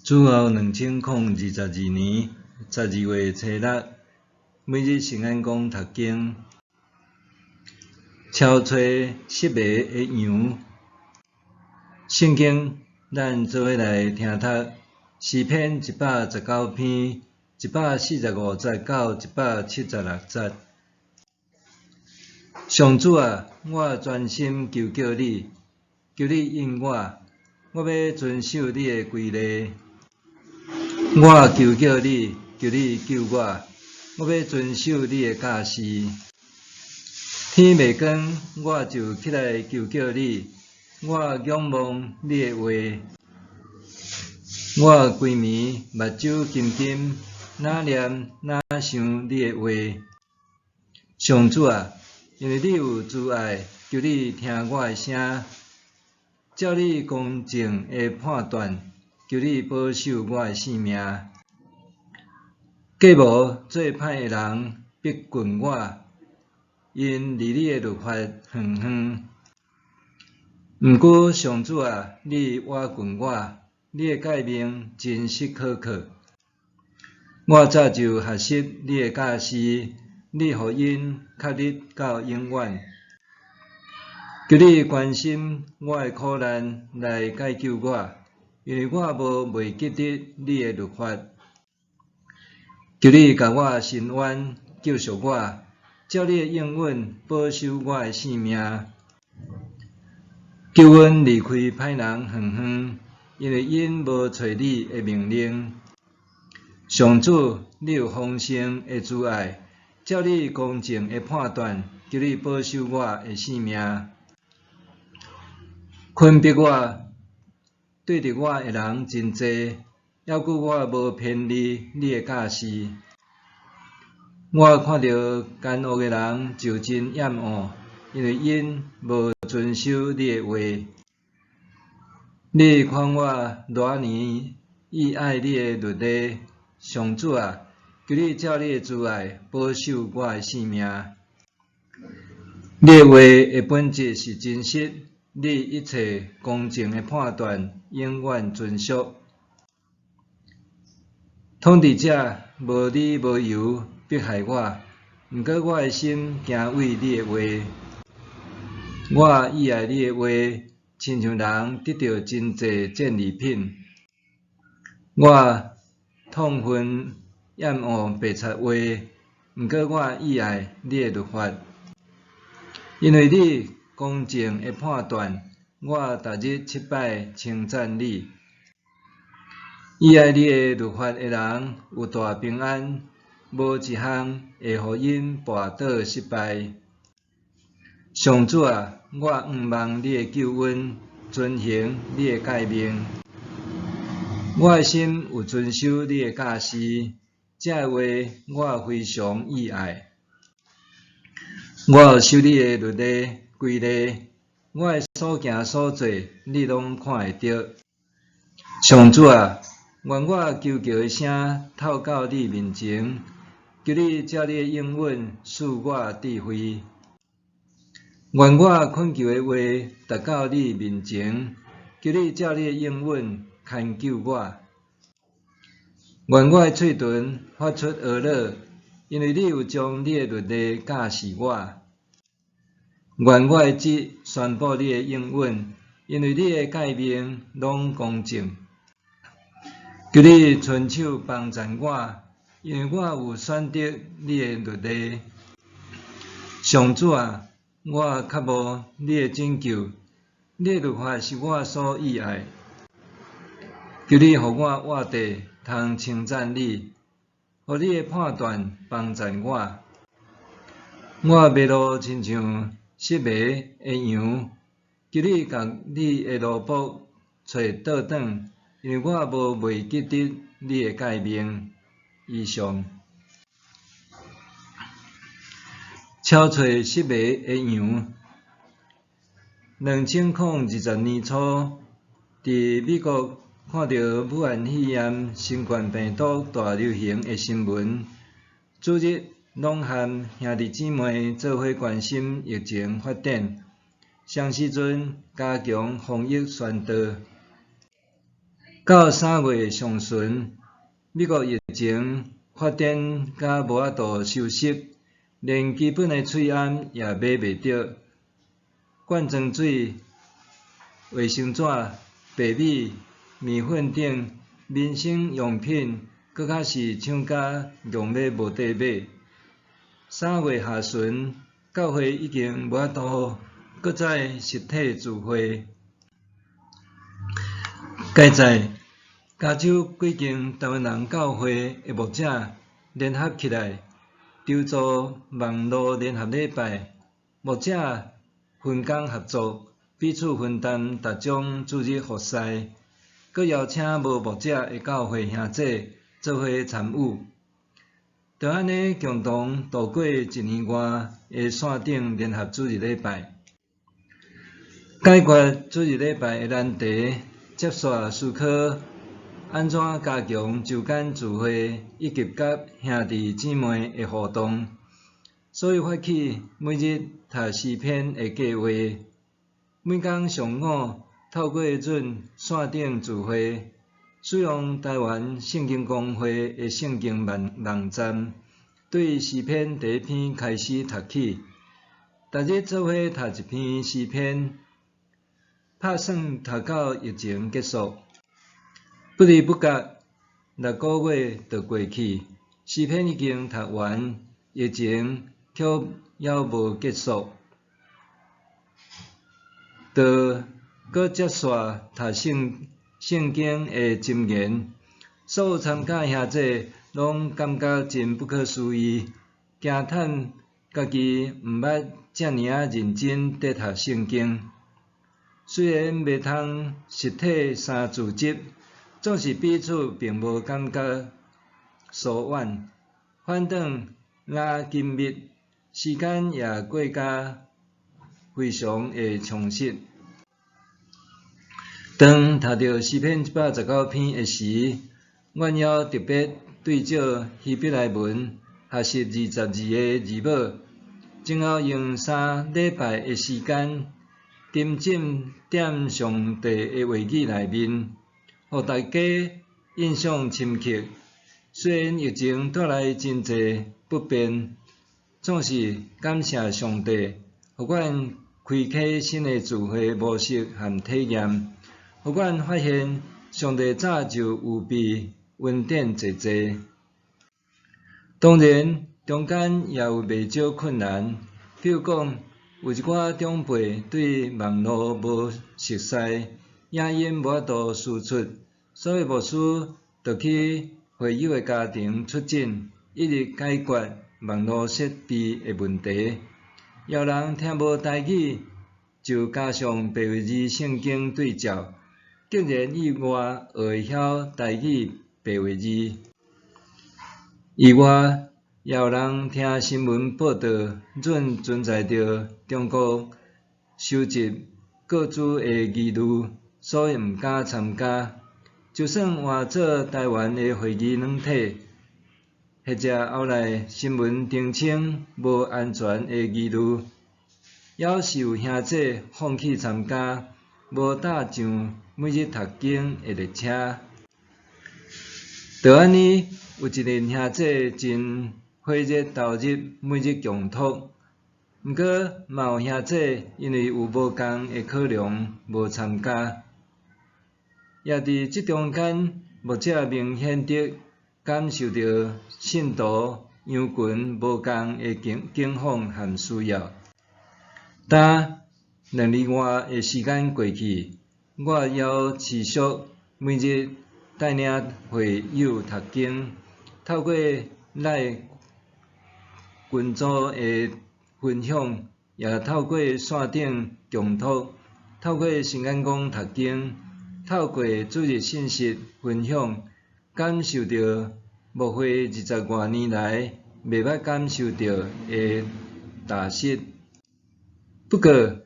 主后2022年12月初6，每日圣安宫读经，超找失迷的羊。圣经，咱做伙来听读诗篇119篇145节到176节。上主啊，我专心求叫你，求你应我，我要遵守你的规例。我求叫你，求你救我，我要遵守你的教示。天未光，我就起来求叫你，我仰望你的话。我规暝目睭金金，哪念哪想你的话。上主啊，因为你有慈爱，求你听我的声，照你公正的判断，求你保守我的性命。假无做歹的人逼近我，因离你的律法远远。毋过上主啊，你倚近我，你的诫命真实可靠。我早就学习你的教示，你互因确立到永远。求你关心我的苦难，来解救我，因为我无袂记得你的律法。求你甲我伸冤，救赎我，照你的应允保守我的性命。救阮离开歹人远远，因为因无找你的命令。上主，你有丰盛的慈爱，照你公正的判断，求你保守我的性命。困逼我、对着我的人真济，还顾我无偏离你的教示。我看到奸恶的人就真厌恶，因为因无遵守你的话。你看我偌年意爱你的律例，上主啊，求你照你的慈爱保守我的性命。你的话的本质是真实，你一切公正的判断永远遵守。统治者无理无由迫害我，毋过我的心惊畏你的话。我意爱你的话，亲像人得到真济战利品。我痛恨厌恶白贼话，毋过我意爱你的律法。因为你公正的判断，我逐日7摆称赞你。意爱你的律法的人有大平安，无一项会互因绊倒失败。上主啊，我仰望你的救恩，遵行你的诫命。我的心有遵守你的教示，这话我非常意爱。我有守你的律例规例，我的所行所做，你拢看会到。上主啊，愿我求叫的声透到你面前，求你照你的应允赐我智慧。愿我恳求的话达到你面前，求你照你的应允牵救我。愿我的嘴唇发出呵乐，因为你有将你的律例教示我。愿我的舌宣布你的应允，因为你的诫命拢公正。求你伸手帮助我，因为我有选择你的律例。上主啊，我较无你的拯救，你的律法是我所意爱。求你互我活地，通称赞你，互你的判断帮助我。我迷路亲像失迷的羊，求你甲你的奴仆找倒转，因为我无袂记得你的诫命。以上。超找失迷的羊。2020年初，伫美国看到武汉肺炎新冠病毒大流行的新闻，主日拢和兄弟姊妹做伙关心疫情发展，上时阵加强防疫宣导。到3月上旬，美国疫情发展甲无法度收拾，连基本的水暗也买袂着，罐装水、卫生纸、白米、面粉等民生用品，搁较是涨价量要无地买。3月下旬，教会已经无法度搁再实体聚会。该在加州几间台湾人教会的牧者联合起来，筹组网络联合礼拜，牧者分工合作，彼此分担逐种主日服侍，搁邀请无牧者的教会兄弟做伙参与，就安尼共同度过1年外的线顶联合主日礼拜。解决主日礼拜的难题，接续思考安怎加强周间聚会以及甲兄弟姊妹的互动，所以发起每日读诗篇的计划。每工上午透过准线顶聚会，使用台湾圣经公会的圣经网站，对诗篇第1篇开始读起。逐日做伙读1篇诗篇，拍算读到疫情结束。不知不觉6个月就过去，诗篇已经读完，疫情却还无结束，就搁接续读圣经的箴言。所有参加兄弟拢感觉真不可思议，惊叹家己毋捌遮尔认真伫读圣经。虽然袂通实体3字集，总是彼此并无感觉疏远，反倒拉紧密，时间也过甲非常的充实。当读到诗篇119篇的时，阮要特别对照希伯来文学习22个字母，前后用3礼拜的时间，沉浸踮上帝的话语内面，互大家印象深刻。虽然疫情带来真侪不便，总是感谢上帝，互阮开启新的聚会模式和体验，互阮发现上帝早就有备恩典济济。当然，中间也有袂少困难，比如讲，有一寡长辈对网络无熟悉，影音无法度输出，所以牧师就去会友的家庭出诊，一直解决网络设备的问题。有人听无台语，就加上白话字圣经对照，竟然意外学会晓台语白话字。意外也有人听新闻报道，阮存在着中国收集各自的语录，所以毋敢参加。就算换做台湾的会议软体，或者后来新闻澄清无安全的语录，也是有兄弟放弃参加，无搭上每日读经的列车。就安尼，有一阵兄弟真火热投入每日共读，毋过嘛有兄弟因为有无共的考量无参加。也伫即中间，牧者明显地感受到信徒羊群无共的境况和需要。但2年外的时间过去，我要持续每日带领会友读经，透过赖群组的分享，也透过线顶共读，透过新眼光读经，透过主日信息分享，感受到牧会20多年来未捌感受到的踏实。不过，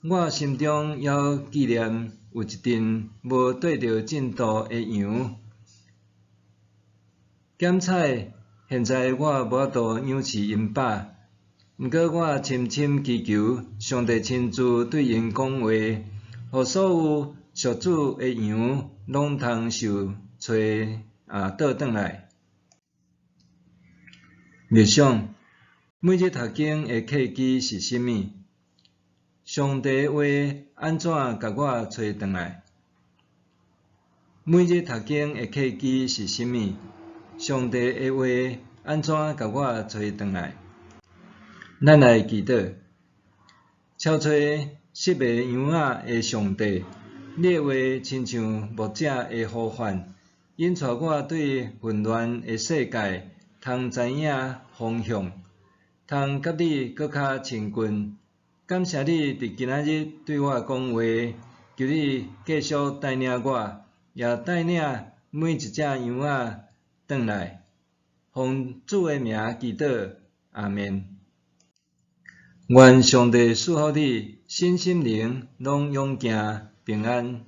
我心中也纪念有一阵无对着进度的羊。检采现在我无法度养饲因饱，毋过我深深祈求上帝亲自对因讲话，互所有属主的羊拢通受找倒转来。默想，每日读经的契机是甚物？上帝的话安怎甲我找转来？每日读经的契机是甚物？上帝的话安怎甲我找转来？咱来祈祷，超找失迷羊仔的上帝，你的话亲像牧者的呼唤，引带我对混乱的世界，通知影方向，通甲你搁较亲近。感谢你伫今仔日对我讲话，求你继续带领我，也带领每一只羊仔转来。奉主的名祈祷，阿们。愿上帝赐福你身心灵拢勇健平安。